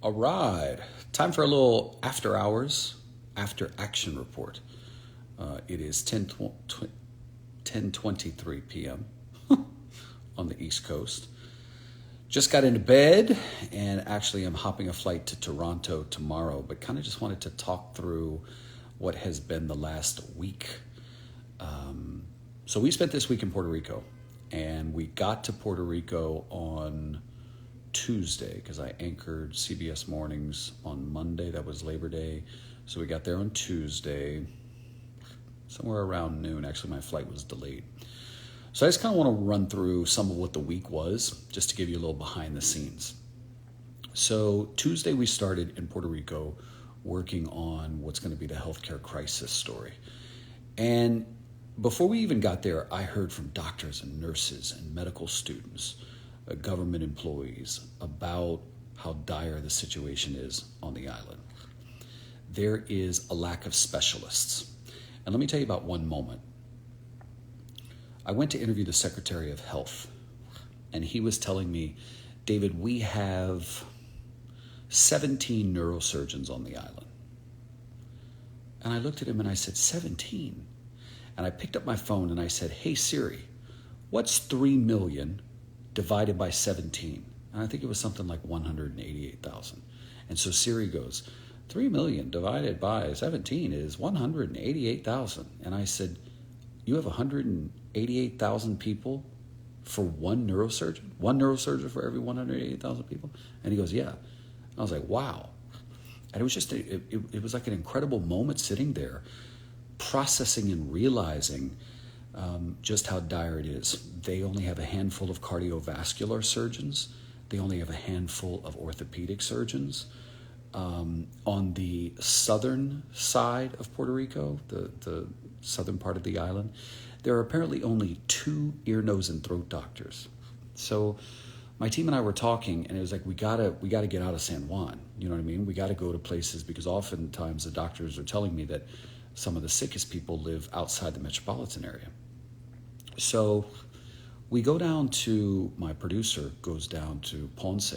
All right, time for a little after hours, after action report. It is 10:23 p.m. on the East Coast. Just got into bed, and actually I'm hopping a flight to Toronto tomorrow, but kind of just wanted to talk through what has been the last week. So we spent this week in Puerto Rico, and we got to Puerto Rico on Tuesday because I anchored CBS Mornings on Monday. That was Labor Day. So we got there on Tuesday, somewhere around noon. Actually, my flight was delayed. So I just kind of want to run through some of what the week was, just to give you a little behind the scenes. So Tuesday we started in Puerto Rico working on what's going to be the healthcare crisis story. And before we even got there, I heard from doctors and nurses and medical students, government employees, about how dire the situation is on the island. There is a lack of specialists. And let me tell you about one moment. I went to interview the Secretary of Health, and he was telling me, David, we have 17 neurosurgeons on the island. And I looked at him and I said, 17? And I picked up my phone and I said, hey Siri, what's 3 million divided by 17? And I think it was something like 188,000. And so Siri goes, 3 million divided by 17 is 188,000. And I said, you have 188,000 people for one neurosurgeon? One neurosurgeon for every 188,000 people? And he goes, yeah. And I was like, wow. And it was just, it was like an incredible moment sitting there, processing and realizing just how dire it is. They only have a handful of cardiovascular surgeons. They only have a handful of orthopedic surgeons. On the southern side of Puerto Rico, the southern part of the island, there are apparently only 2 ear, nose, and throat doctors. So my team and I were talking, and it was like, we gotta get out of San Juan. You know what I mean? We gotta go to places, because oftentimes the doctors are telling me that some of the sickest people live outside the metropolitan area. So we go down to, my producer goes down to Ponce,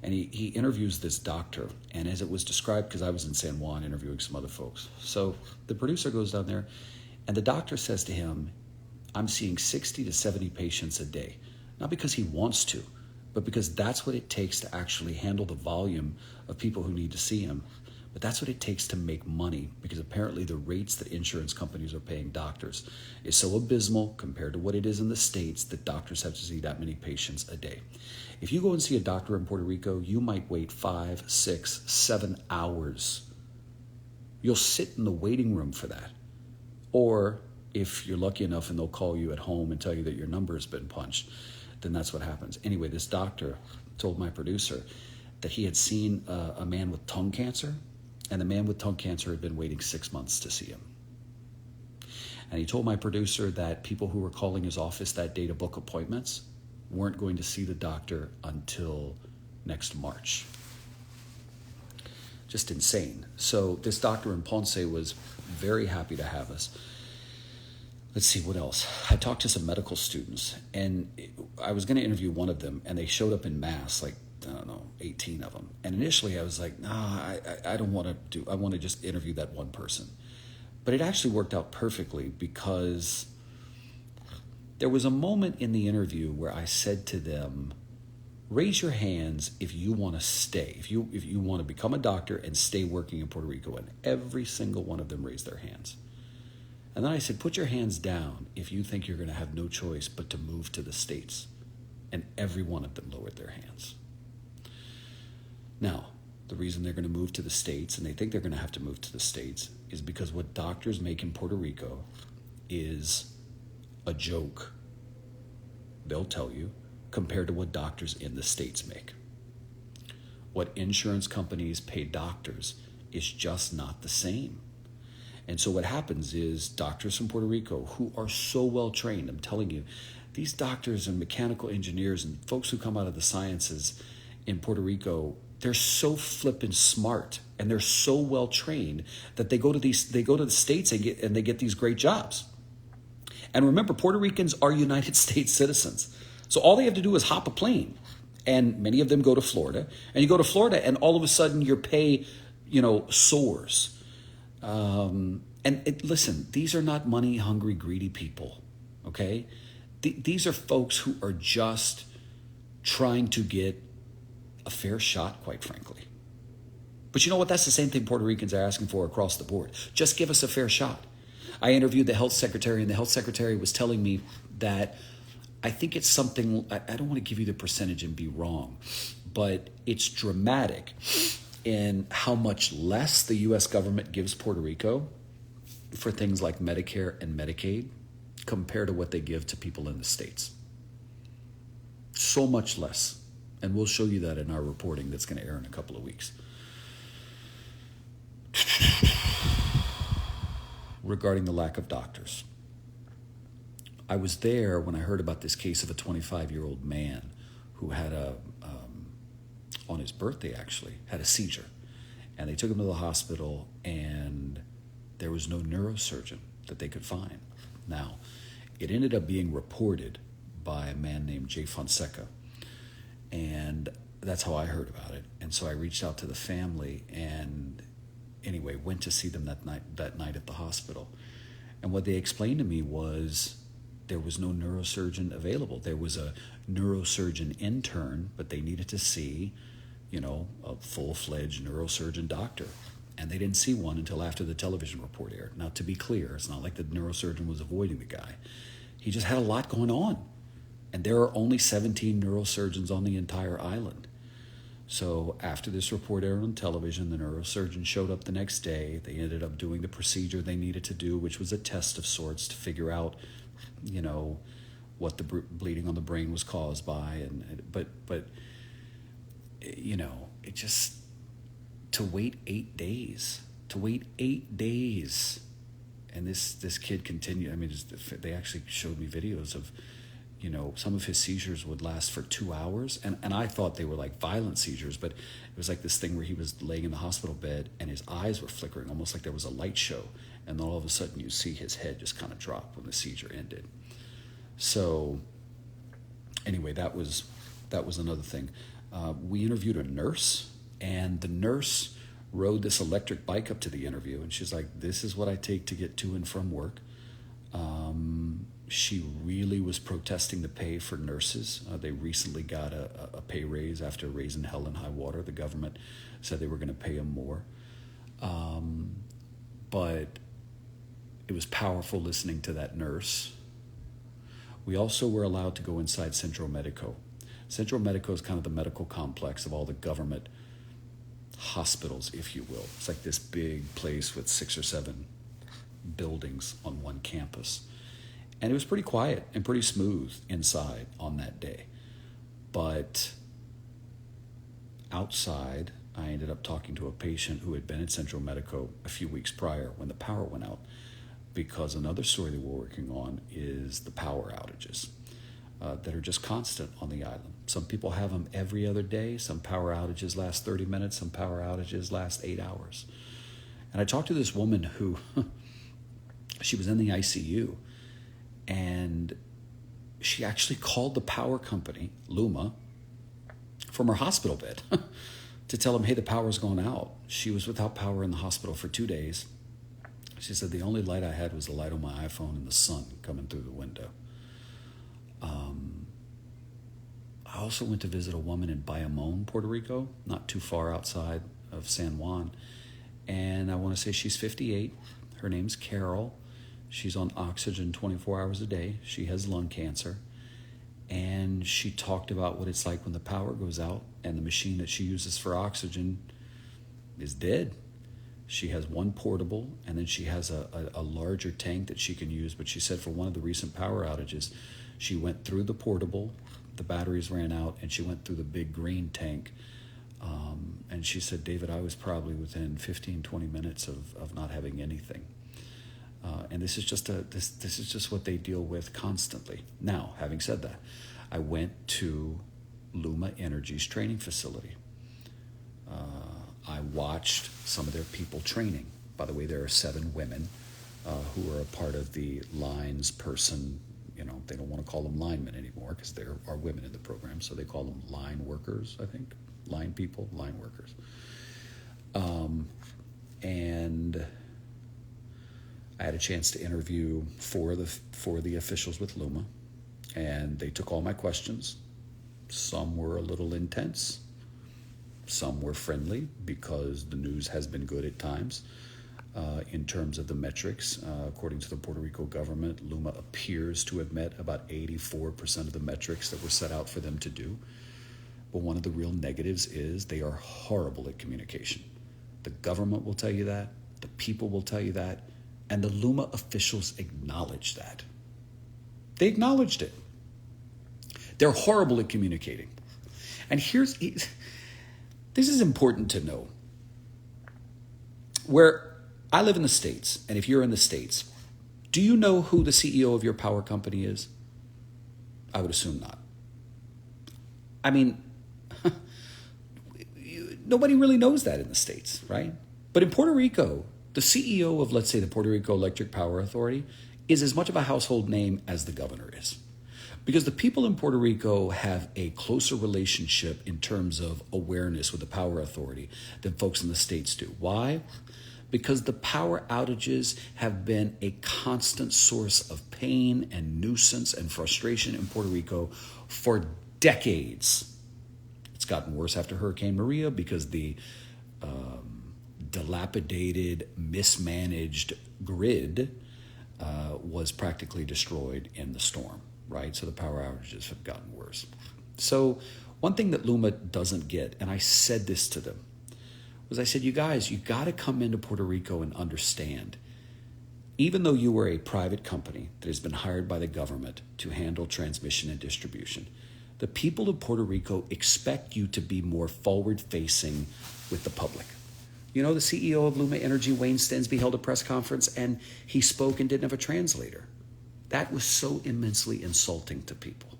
and he interviews this doctor. And as it was described, because I was in San Juan interviewing some other folks. So the producer goes down there, and the doctor says to him, I'm seeing 60 to 70 patients a day. Not because he wants to, but because that's what it takes to actually handle the volume of people who need to see him. But that's what it takes to make money, because apparently the rates that insurance companies are paying doctors is so abysmal compared to what it is in the States that doctors have to see that many patients a day. If you go and see a doctor in Puerto Rico, you might wait 5, 6, 7 hours. You'll sit in the waiting room for that. Or if you're lucky enough and they'll call you at home and tell you that your number has been punched, then that's what happens. Anyway, this doctor told my producer that he had seen a man with tongue cancer, and the man with tongue cancer had been waiting 6 months to see him. And he told my producer that people who were calling his office that day to book appointments weren't going to see the doctor until next March. Just insane. So this doctor in Ponce was very happy to have us. Let's see, what else? I talked to some medical students, and I was going to interview one of them, and they showed up in mass, like, I don't know, 18 of them. And initially I was like, I don't want to do, I want to just interview that one person. But it actually worked out perfectly, because there was a moment in the interview where I said to them, raise your hands if you want to stay, if you want to become a doctor and stay working in Puerto Rico. And every single one of them raised their hands. And then I said, put your hands down if you think you're going to have no choice but to move to the States. And every one of them lowered their hands. Now, the reason they're going to move to the States, and they think they're going to have to move to the States, is because what doctors make in Puerto Rico is a joke, they'll tell you, compared to what doctors in the States make. What insurance companies pay doctors is just not the same. And so what happens is doctors from Puerto Rico who are so well trained, I'm telling you, these doctors and mechanical engineers and folks who come out of the sciences in Puerto Rico, they're so flippin' smart and they're so well trained that they go to the States and they get these great jobs. And remember, Puerto Ricans are United States citizens. So all they have to do is hop a plane And many of them go to Florida. And you go to Florida and all of a sudden your pay, soars. Listen, these are not money hungry, greedy people, okay? These are folks who are just trying to get a fair shot, quite frankly. But you know what? That's the same thing Puerto Ricans are asking for across the board. Just give us a fair shot. I interviewed the health secretary, and the health secretary was telling me that I think it's something, I don't want to give you the percentage and be wrong, but it's dramatic in how much less the U.S. government gives Puerto Rico for things like Medicare and Medicaid compared to what they give to people in the States. So much less. And we'll show you that in our reporting that's going to air in a couple of weeks. Regarding the lack of doctors. I was there when I heard about this case of a 25-year-old man who had on his birthday actually, had a seizure. And they took him to the hospital and there was no neurosurgeon that they could find. Now, it ended up being reported by a man named Jay Fonseca. And that's how I heard about it. And so I reached out to the family and anyway, went to see them that night at the hospital. And what they explained to me was there was no neurosurgeon available. There was a neurosurgeon intern, but they needed to see, a full-fledged neurosurgeon doctor. And they didn't see one until after the television report aired. Now, to be clear, it's not like the neurosurgeon was avoiding the guy. He just had a lot going on. And there are only 17 neurosurgeons on the entire island. So after this report aired on television, the neurosurgeon showed up the next day. They ended up doing the procedure they needed to do, which was a test of sorts to figure out, what the bleeding on the brain was caused by. But it just, to wait 8 days, and this kid continued. I mean, they actually showed me videos of, some of his seizures would last for 2 hours. And I thought they were like violent seizures, but it was like this thing where he was laying in the hospital bed and his eyes were flickering, almost like there was a light show. And then all of a sudden you see his head just kind of drop when the seizure ended. So anyway, that was another thing. We interviewed a nurse, and the nurse rode this electric bike up to the interview. And she's like, this is what I take to get to and from work. She really was protesting the pay for nurses. They recently got a pay raise after raising hell and high water. The government said they were going to pay them more. But it was powerful listening to that nurse. We also were allowed to go inside Centro Medico. Centro Medico is kind of the medical complex of all the government hospitals, if you will. It's like this big place with 6 or 7 buildings on one campus. And it was pretty quiet and pretty smooth inside on that day. But outside, I ended up talking to a patient who had been at Centro Medico a few weeks prior when the power went out, because another story that we're working on is the power outages that are just constant on the island. Some people have them every other day. Some power outages last 30 minutes. Some power outages last 8 hours. And I talked to this woman who, she was in the ICU, and she actually called the power company, Luma, from her hospital bed to tell them, hey, the power's gone out. She was without power in the hospital for 2 days. She said, the only light I had was the light on my iPhone and the sun coming through the window. I also went to visit a woman in Bayamón, Puerto Rico, not too far outside of San Juan. And I want to say she's 58. Her name's Carol. She's on oxygen 24 hours a day. She has lung cancer. And she talked about what it's like when the power goes out and the machine that she uses for oxygen is dead. She has one portable, and then she has a larger tank that she can use. But she said for one of the recent power outages, she went through the portable, the batteries ran out, and she went through the big green tank. And she said, David, I was probably within 15, 20 minutes of not having anything. And this is just what they deal with constantly. Now, having said that, I went to Luma Energy's training facility. I watched some of their people training. By the way, there are 7 women who are a part of the lines person, They don't want to call them linemen anymore because there are women in the program, so they call them line workers, I think. Line people, line workers. And I had a chance to interview four of the officials with Luma, and they took all my questions. Some were a little intense. Some were friendly because the news has been good at times. In terms of the metrics, according to the Puerto Rico government, Luma appears to have met about 84% of the metrics that were set out for them to do. But one of the real negatives is they are horrible at communication. The government will tell you that, the people will tell you that, and the Luma officials acknowledge that. They acknowledged it. They're horrible at communicating. And this is important to know. Where I live in the States, and if you're in the States, do you know who the CEO of your power company is? I would assume not. I mean, nobody really knows that in the States, right? But in Puerto Rico, the CEO of, let's say, the Puerto Rico Electric Power Authority is as much of a household name as the governor is. Because the people in Puerto Rico have a closer relationship in terms of awareness with the power authority than folks in the States do. Why? Because the power outages have been a constant source of pain and nuisance and frustration in Puerto Rico for decades. It's gotten worse after Hurricane Maria because the dilapidated, mismanaged grid was practically destroyed in the storm, right? So the power outages have gotten worse. So one thing that Luma doesn't get, and I said this to them, was I said, you guys, you got to come into Puerto Rico and understand, even though you were a private company that has been hired by the government to handle transmission and distribution, the people of Puerto Rico expect you to be more forward-facing with the public. The CEO of Luma Energy, Wayne Stensby, held a press conference and he spoke and didn't have a translator. That was so immensely insulting to people.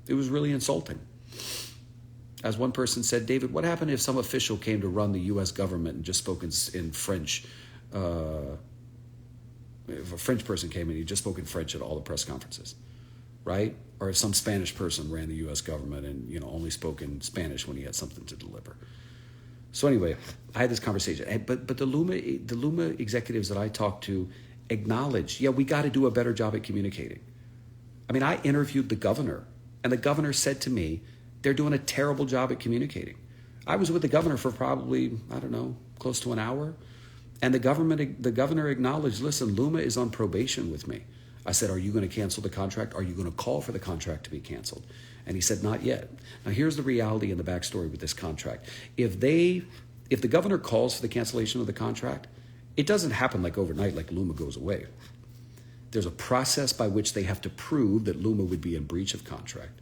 It was really insulting. As one person said, David, what happened if some official came to run the U.S. government and just spoke in French? If a French person came in, he just spoke in French at all the press conferences, right? Or if some Spanish person ran the U.S. government and only spoke in Spanish when he had something to deliver. So anyway, I had this conversation, but the Luma executives that I talked to acknowledged, we got to do a better job at communicating. I mean, I interviewed the governor, and the governor said to me, they're doing a terrible job at communicating. I was with the governor for probably, close to an hour. And the governor acknowledged, listen, Luma is on probation with me. I said, are you going to cancel the contract? Are you going to call for the contract to be canceled? And he said, not yet. Now, here's the reality and the backstory with this contract. If the governor calls for the cancellation of the contract, it doesn't happen like overnight, like Luma goes away. There's a process by which they have to prove that Luma would be in breach of contract.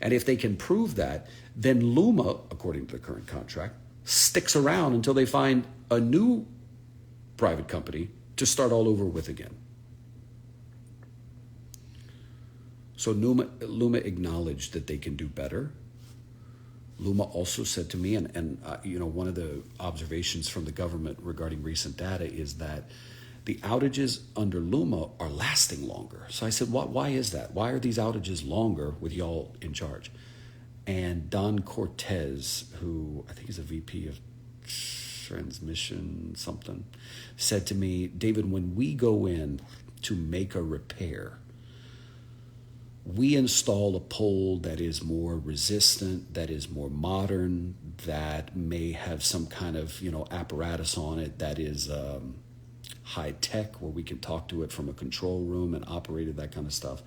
And if they can prove that, then Luma, according to the current contract, sticks around until they find a new private company to start all over with again. So Luma acknowledged that they can do better. Luma also said to me, and one of the observations from the government regarding recent data is that the outages under Luma are lasting longer. So I said, why is that? Why are these outages longer with y'all in charge? And Don Cortez, who I think is a VP of transmission something, said to me, David, when we go in to make a repair, we install a pole that is more resistant, that is more modern, that may have some kind of, apparatus on it that is high tech, where we can talk to it from a control room and operate it, that kind of stuff.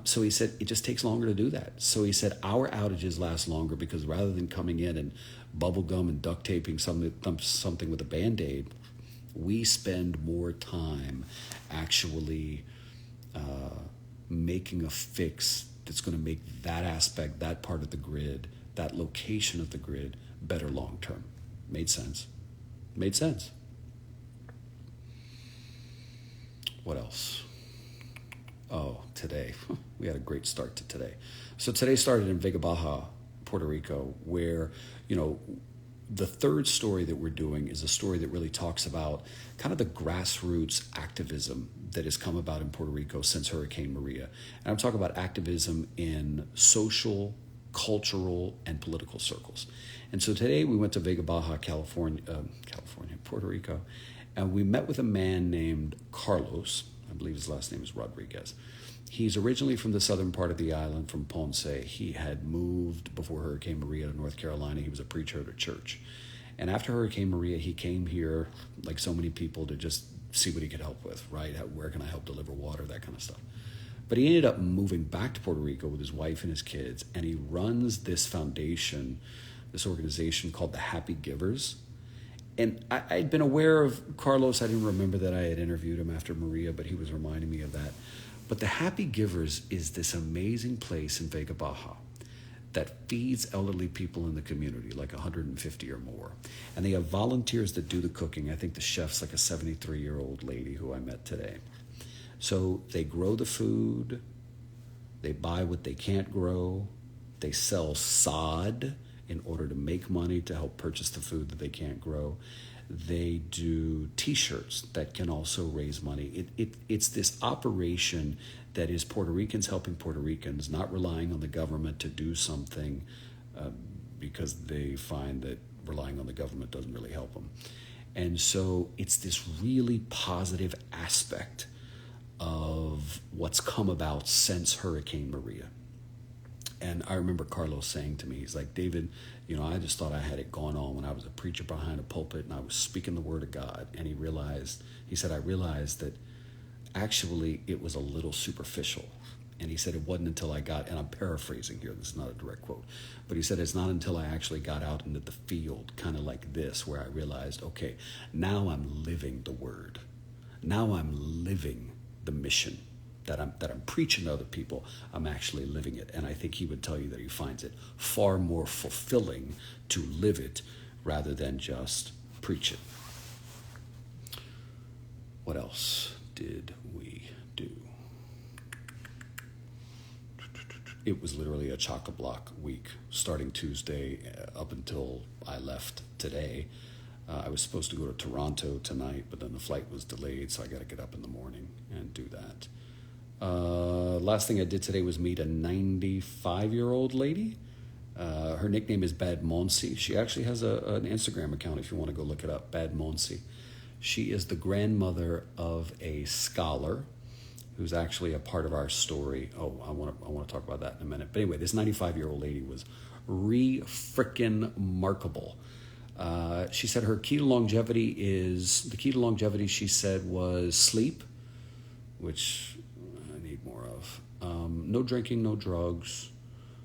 So he said, it just takes longer to do that. So he said, our outages last longer because rather than coming in and bubble gum and duct taping something with a Band-Aid, we spend more time actually making a fix that's going to make that aspect, that part of the grid, that location of the grid better long term. Made sense. What else? Oh, today. We had a great start to today. So today started in Vega Baja, Puerto Rico, where, The third story that we're doing is a story that really talks about kind of the grassroots activism that has come about in Puerto Rico since Hurricane Maria. And I'm talking about activism in social, cultural, and political circles. And so today we went to Vega Baja, Puerto Rico, and we met with a man named Carlos. I believe his last name is Rodriguez. He's originally from the southern part of the island, from Ponce. He had moved before Hurricane Maria to North Carolina. He was a preacher at a church. And after Hurricane Maria, he came here, like so many people, to just see what he could help with, right? Where can I help deliver water, that kind of stuff. But he ended up moving back to Puerto Rico with his wife and his kids, and he runs this foundation, this organization called the Happy Givers. And I'd been aware of Carlos. I didn't remember that I had interviewed him after Maria, but he was reminding me of that. But the Happy Givers is this amazing place in Vega Baja that feeds elderly people in the community, like 150 or more. And they have volunteers that do the cooking. I think the chef's like a 73-year-old lady who I met today. So they grow the food, they buy what they can't grow, they sell sod in order to make money to help purchase the food that they can't grow. They do T-shirts that can also raise money. It's this operation that is Puerto Ricans helping Puerto Ricans, not relying on the government to do something because they find that relying on the government doesn't really help them. And so it's this really positive aspect of what's come about since Hurricane Maria. And I remember Carlos saying to me, he's like, David, I just thought I had it going on when I was a preacher behind a pulpit and I was speaking the word of God. And he said, I realized that actually it was a little superficial. And he said, it wasn't until I got, and I'm paraphrasing here, this is not a direct quote, but he said, it's not until I actually got out into the field, kind of like this, where I realized, okay, now I'm living the word. Now I'm living the mission that I'm preaching to other people. I'm actually living it. And I think he would tell you that he finds it far more fulfilling to live it rather than just preach it. What else did we do? It was literally a chock-a-block week, starting Tuesday up until I left today. I was supposed to go to Toronto tonight, but then the flight was delayed, so I got to get up in the morning and do that. Last thing I did today was meet a 95-year-old lady. Her nickname is Bad Monsi. She actually has an Instagram account if you want to go look it up, Bad Monsi. She is the grandmother of a scholar who's actually a part of our story. Oh, I want to talk about that in a minute. But anyway, this 95-year-old lady was remarkable. She said the key to longevity, she said, was sleep, which I need more of. No drinking, no drugs,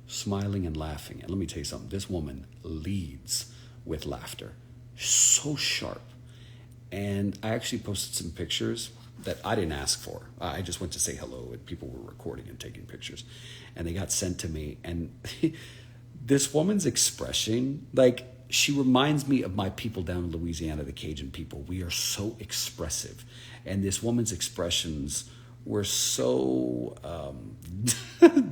smiling and laughing. And let me tell you something, this woman leads with laughter. So sharp. And I actually posted some pictures that I didn't ask for. I just went to say hello, and people were recording and taking pictures. And they got sent to me. And this woman's expression, like, she reminds me of my people down in Louisiana, the Cajun people. We are so expressive. And this woman's expressions were so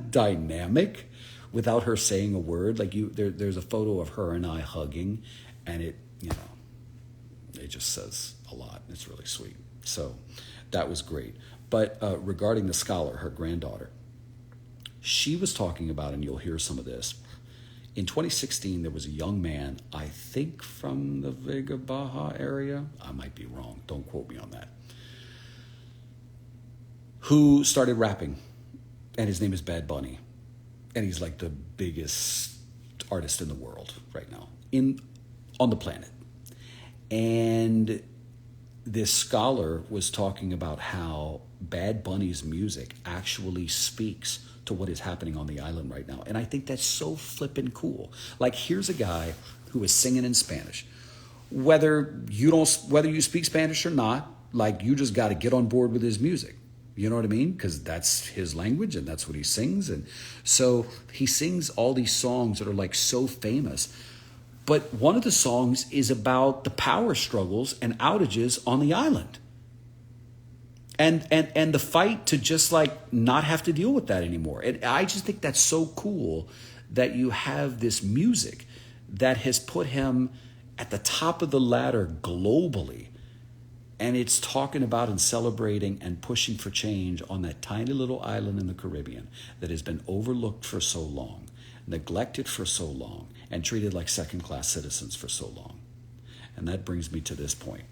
dynamic without her saying a word. Like, there's a photo of her and I hugging, and it just says a lot. It's really sweet. So that was great. But regarding the scholar, her granddaughter, she was talking about, and you'll hear some of this, in 2016, there was a young man, I think from the Vega Baja area, I might be wrong, don't quote me on that, who started rapping, and his name is Bad Bunny, and he's like the biggest artist in the world right now, on the planet. And this scholar was talking about how Bad Bunny's music actually speaks to what is happening on the island right now. And I think that's so flippin' cool. Like, here's a guy who is singing in Spanish. Whether you speak Spanish or not, like, you just got to get on board with his music. You know what I mean? Because that's his language and that's what he sings. And so he sings all these songs that are like so famous. But one of the songs is about the power struggles and outages on the island. And the fight to just like not have to deal with that anymore. And I just think that's so cool that you have this music that has put him at the top of the ladder globally. And it's talking about and celebrating and pushing for change on that tiny little island in the Caribbean that has been overlooked for so long, neglected for so long, and treated like second-class citizens for so long. And that brings me to this point.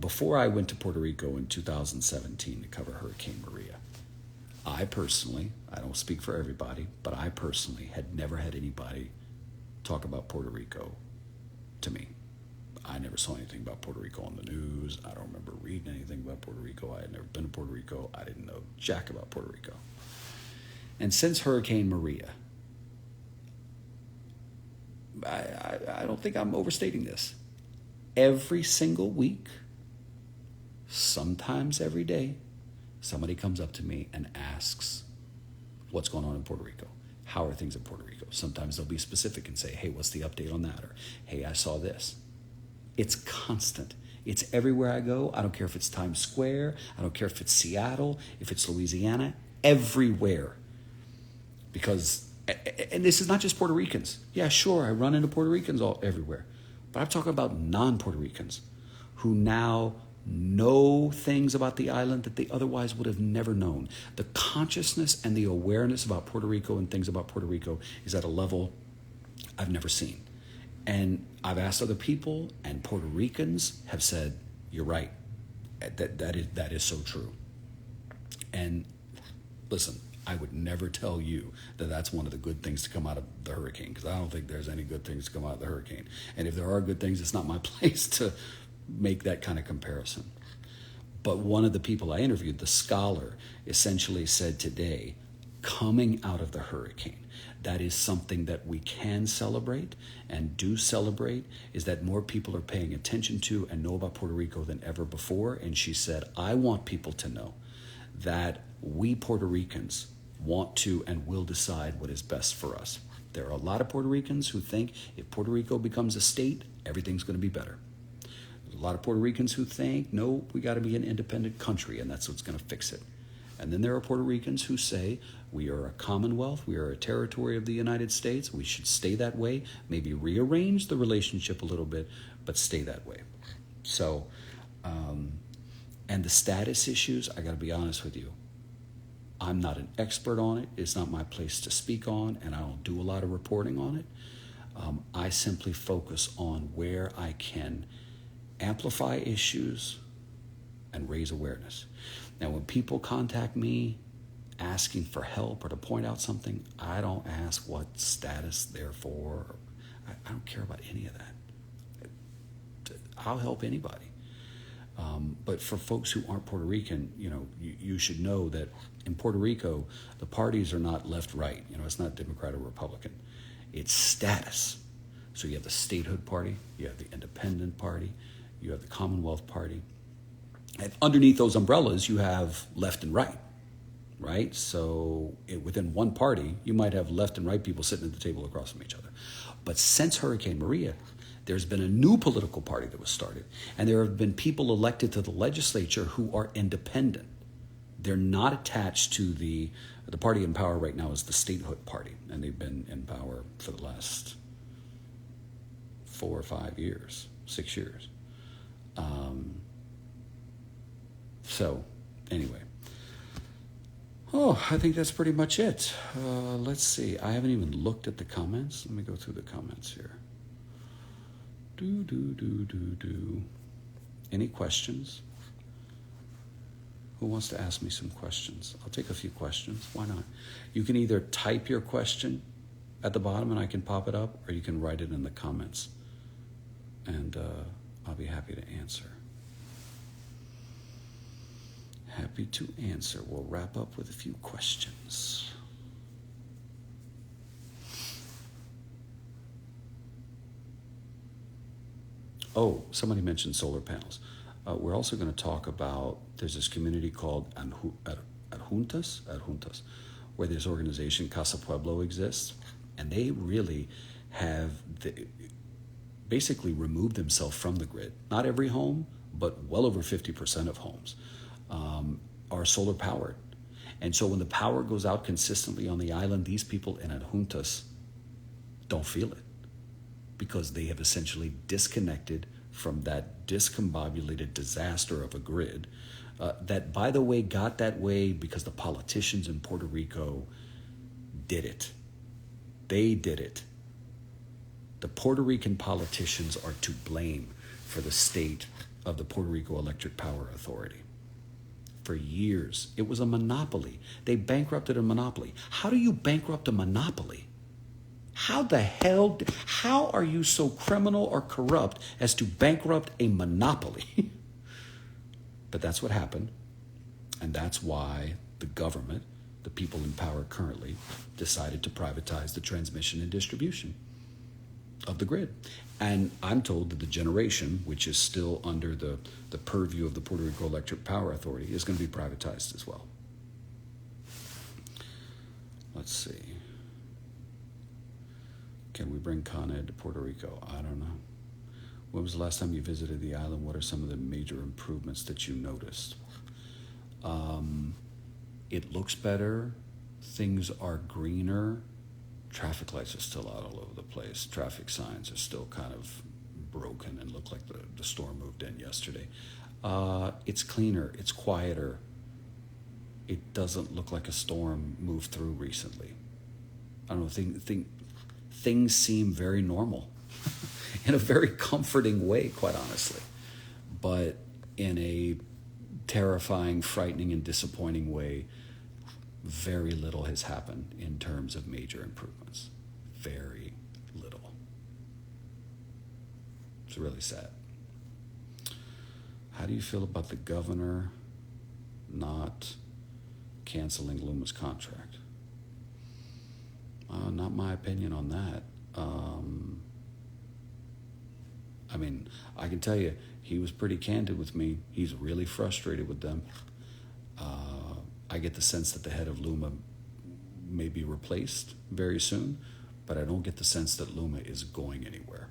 Before I went to Puerto Rico in 2017 to cover Hurricane Maria, I personally, I don't speak for everybody, but I personally had never had anybody talk about Puerto Rico to me. I never saw anything about Puerto Rico on the news. I don't remember reading anything about Puerto Rico. I had never been to Puerto Rico. I didn't know jack about Puerto Rico. And since Hurricane Maria, I don't think I'm overstating this. Every single week, sometimes every day, somebody comes up to me and asks, what's going on in Puerto Rico? How are things in Puerto Rico? Sometimes they'll be specific and say, hey, what's the update on that? Or, hey, I saw this. It's constant. It's everywhere I go. I don't care if it's Times Square. I don't care if it's Seattle, if it's Louisiana, everywhere. Because, and this is not just Puerto Ricans. Yeah, sure, I run into Puerto Ricans everywhere. But I'm talking about non-Puerto Ricans who now know things about the island that they otherwise would have never known. The consciousness and the awareness about Puerto Rico and things about Puerto Rico is at a level I've never seen. And I've asked other people, and Puerto Ricans have said, you're right. That is so true. And listen, I would never tell you that that's one of the good things to come out of the hurricane, because I don't think there's any good things to come out of the hurricane. And if there are good things, it's not my place to make that kind of comparison. But one of the people I interviewed, the scholar, essentially said today, coming out of the hurricane, that is something that we can celebrate and do celebrate, is that more people are paying attention to and know about Puerto Rico than ever before. And she said, I want people to know that we Puerto Ricans want to and will decide what is best for us. There are a lot of Puerto Ricans who think if Puerto Rico becomes a state, everything's going to be better. There's a lot of Puerto Ricans who think, no, we got to be an independent country, and that's what's going to fix it. And then there are Puerto Ricans who say, we are a commonwealth, we are a territory of the United States, we should stay that way, maybe rearrange the relationship a little bit, but stay that way. So, and the status issues, I got to be honest with you, I'm not an expert on it. It's not my place to speak on, and I don't do a lot of reporting on it. I simply focus on where I can amplify issues and raise awareness. Now, when people contact me asking for help or to point out something, I don't ask what status they're for. I don't care about any of that. I'll help anybody. But for folks who aren't Puerto Rican, you should know that in Puerto Rico, the parties are not left-right. It's not Democrat or Republican. It's status. So you have the statehood party, you have the independent party, you have the Commonwealth party. And underneath those umbrellas, you have left and right? So within one party, you might have left and right people sitting at the table across from each other. But since Hurricane Maria, there's been a new political party that was started. And there have been people elected to the legislature who are independent. They're not attached to the party in power right now is the statehood party. And they've been in power for the last 4 or 5 years, 6 years. So anyway. I think that's pretty much it. Let's see. I haven't even looked at the comments. Let me go through the comments here. Any questions? Who wants to ask me some questions? I'll take a few questions. Why not? You can either type your question at the bottom and I can pop it up, or you can write it in the comments. And I'll be happy to answer. Happy to answer. We'll wrap up with a few questions. Oh, somebody mentioned solar panels. We're also going to talk about, there's this community called Adjuntas, where this organization Casa Pueblo exists, and they really have basically removed themselves from the grid. Not every home, but well over 50% of homes are solar powered. And so when the power goes out consistently on the island, these people in Adjuntas don't feel it. because they have essentially disconnected from that discombobulated disaster of a grid that, by the way, got that way because the politicians in Puerto Rico did it. They did it. The Puerto Rican politicians are to blame for the state of the Puerto Rico Electric Power Authority. For years, it was a monopoly. They bankrupted a monopoly. How do you bankrupt a monopoly? How are you so criminal or corrupt as to bankrupt a monopoly? But that's what happened. And that's why the government, the people in power currently, decided to privatize the transmission and distribution of the grid. And I'm told that the generation, which is still under the purview of the Puerto Rico Electric Power Authority, is going to be privatized as well. Let's see. Can we bring Con Ed to Puerto Rico? I don't know. When was the last time you visited the island? What are some of the major improvements that you noticed? It looks better. Things are greener. Traffic lights are still out all over the place. Traffic signs are still kind of broken and look like the storm moved in yesterday. It's cleaner. It's quieter. It doesn't look like a storm moved through recently. I don't know. Things seem very normal in a very comforting way, quite honestly. But in a terrifying, frightening, and disappointing way, very little has happened in terms of major improvements. Very little. It's really sad. How do you feel about the governor not canceling Luma's contract? Not my opinion on that. I mean, I can tell you, he was pretty candid with me. He's really frustrated with them. I get the sense that the head of Luma may be replaced very soon, but I don't get the sense that Luma is going anywhere.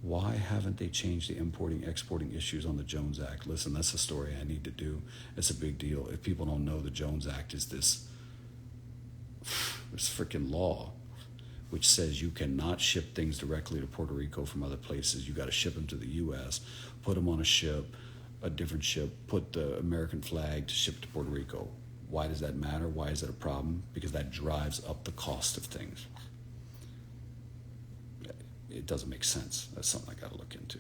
Why haven't they changed the importing-exporting issues on the Jones Act? Listen, that's a story I need to do. It's a big deal. If people don't know, the Jones Act is this freaking law which says you cannot ship things directly to Puerto Rico from other places. You got to ship them to the U.S., put them on a different ship, put the American flag to ship to Puerto Rico. Why does that matter? Why is it a problem? Because that drives up the cost of things. It doesn't make sense. That's something I got to look into.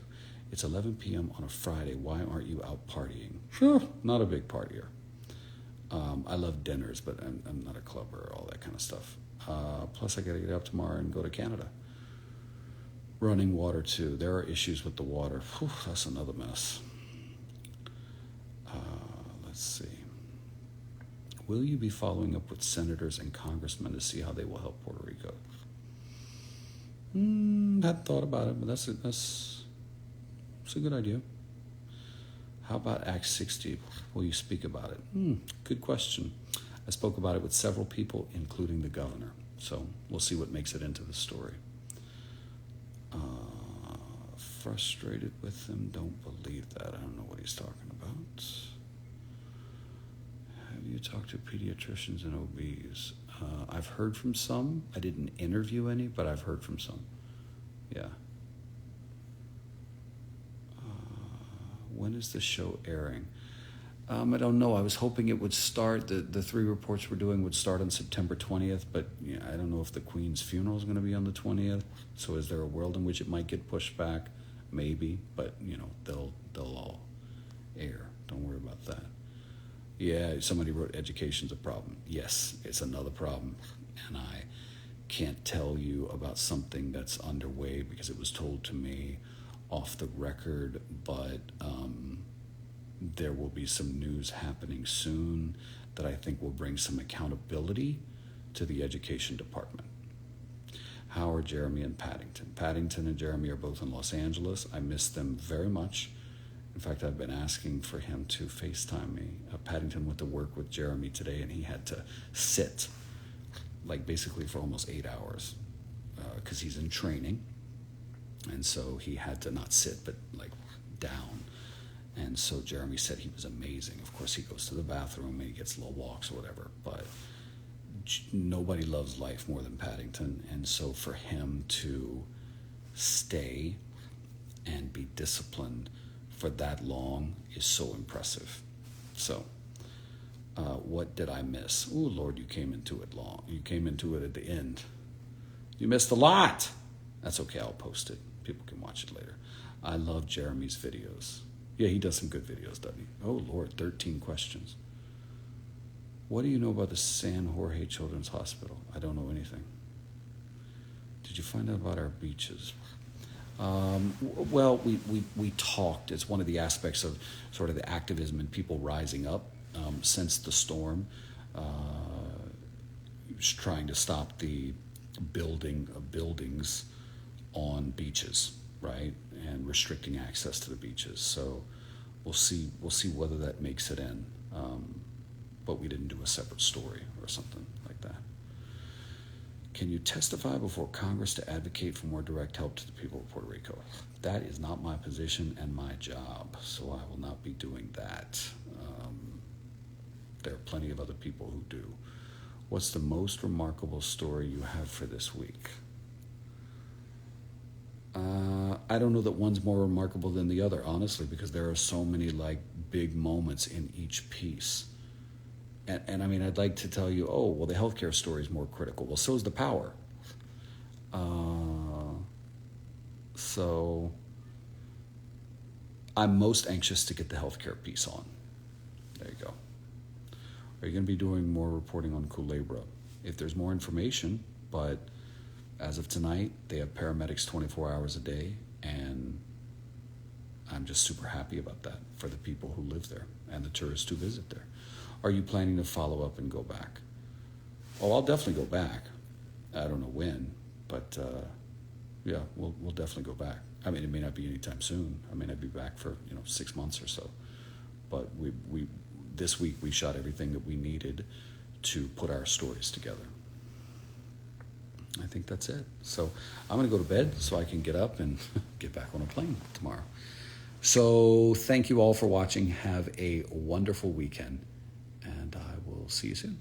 It's 11 p.m. on a Friday. Why aren't you out partying? Sure, not a big partier. I love dinners, but I'm not a clubber or all that kind of stuff. Plus, I got to get up tomorrow and go to Canada. Running water, too. There are issues with the water. Whew, that's another mess. Let's see. Will you be following up with senators and congressmen to see how they will help Puerto Rico? Hadn't thought about it, but that's a good idea. How about Act 60? Will you speak about it? Good question. I spoke about it with several people, including the governor. So we'll see what makes it into the story. Frustrated with them? Don't believe that. I don't know what he's talking about. Have you talked to pediatricians and OBs? I've heard from some. I didn't interview any, but I've heard from some. Yeah. When is the show airing? I don't know. I was hoping it would start, the 3 reports we're doing would start on September 20th, but I don't know if the Queen's funeral is going to be on the 20th. So is there a world in which it might get pushed back? Maybe, but they'll all air. Don't worry about that. Yeah, somebody wrote education's a problem. Yes, it's another problem. And I can't tell you about something that's underway because it was told to me off the record, but there will be some news happening soon that I think will bring some accountability to the education department. How are Jeremy and Paddington? Paddington and Jeremy are both in Los Angeles. I miss them very much. In fact, I've been asking for him to FaceTime me. Paddington went to work with Jeremy today, and he had to sit, basically for almost 8 hours, because he's in training. And so he had to not sit, but down. And so Jeremy said he was amazing. Of course, he goes to the bathroom and he gets little walks or whatever, but nobody loves life more than Paddington. And so for him to stay and be disciplined for that long is so impressive. So, what did I miss? Oh, Lord, you came into it long. You came into it at the end. You missed a lot. That's okay, I'll post it. People can watch it later. I love Jeremy's videos. Yeah, he does some good videos, doesn't he? Oh, Lord, 13 questions. What do you know about the San Jorge Children's Hospital? I don't know anything. Did you find out about our beaches? Well, we talked. It's one of the aspects of sort of the activism and people rising up since the storm. Trying to stop the building of buildings on beaches, right, and restricting access to the beaches. So we'll see whether that makes it in. But we didn't do a separate story or something like that. Can you testify before Congress to advocate for more direct help to the people of Puerto Rico? That is not my position and my job, so I will not be doing that. There are plenty of other people who do. What's the most remarkable story you have for this week? I don't know that one's more remarkable than the other, honestly, because there are so many like big moments in each piece. And I mean, I'd like to tell you, oh, well, the healthcare story is more critical. Well, so is the power. So I'm most anxious to get the healthcare piece on. There you go. Are you going to be doing more reporting on Culebra? If there's more information, but as of tonight, they have paramedics 24 hours a day, and I'm just super happy about that for the people who live there and the tourists who visit there. Are you planning to follow up and go back? Oh, I'll definitely go back. I don't know when, but yeah, we'll definitely go back. I mean, it may not be anytime soon. I may not be back for 6 months or so. But we this week we shot everything that we needed to put our stories together. I think that's it. So I'm going to go to bed so I can get up and get back on a plane tomorrow. So thank you all for watching. Have a wonderful weekend, and I will see you soon.